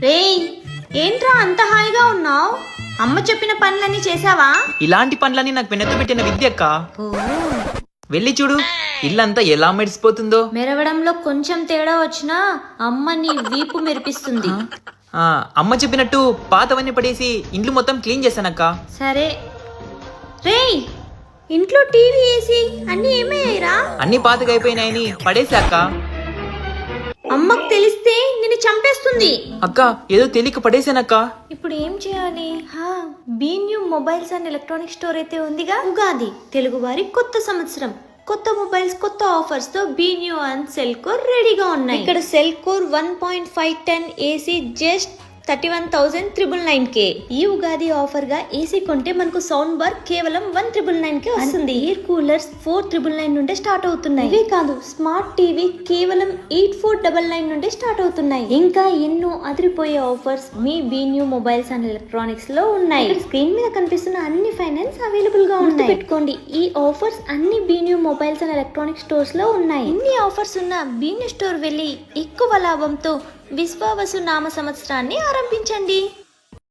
రేయ్, ఏంట్రా అంత హాయిగా ఉన్నావు? అమ్మ చెప్పిన పనులన్నీ చేసావా? ఇలాంటి పనులన్నీ నాకు వెనక్కి పెట్టిన విద్య అక్క. వెళ్ళి చూడు ఇల్లంతా ఎలా మెరిసిపోతుందో. మెరవడంలో కొంచెం తేడా వచ్చినా అమ్మ నీ వీపు మెరిపిస్తుంది. అమ్మ చెప్పినట్టు పాతవన్నీ పడేసి ఇంట్లో మొత్తం క్లీన్ చేశానక్క. సరే. రేయ్, ఇంట్లో టీవీ ఏసీ అన్ని ఏమయ్యాయిరా? అన్ని పాతగా అయిపోయినాయని పడేసాక. అమ్మకు తెలిస్తే నిన్ను చంపేస్తుంది. అక్క ఏదో తెలియక పడేసానక్క. ఇప్పుడు ఏం చేయాలి? B New Mobiles and Electronic Store అయితే ఉందిగా. ఉగాది తెలుగు వారి కొత్త సంవత్సరం, కొత్త మొబైల్స్, కొత్త ఆఫర్స్ తో B New and Cell Core రెడీగా ఉన్నాయి. ఇక్కడ cell core 1.510 AC just 31,999K. ఈ ఉగాది ఆఫర్ గా ఏసీ కొంటే మనకు సౌండ్ బార్ కేవలం 1,999 కే వస్తుంది. ఎయిర్ కూలర్స్ 4,999 నుండే స్టార్ట్ అవుతున్నాయి. ఇవే కాదు, స్మార్ట్ టీవీ కేవలం 8,499 నుండే స్టార్ట్ అవుతున్నాయి. ఇంకా ఎన్నో అదిరిపోయే ఆఫర్స్ మీ B New Mobiles and Electronics లో ఉన్నాయి. ఇక్కడ స్క్రీన్ మీద కనిపిస్తున్న అన్ని ఫైనాన్స్ అవైలబుల్ గా ఉన్నాయి. పెట్టుకోండి, ఈ ఆఫర్స్ అన్ని B New Mobiles and Electronic Stores లో ఉన్నాయి. ఇన్ని ఆఫర్స్ ఉన్న బీ న్యూ స్టోర్ వెళ్ళి ఎక్కువ లాభంతో విశ్వావసు నామ సంవత్సరాన్ని ఆరంభించండి.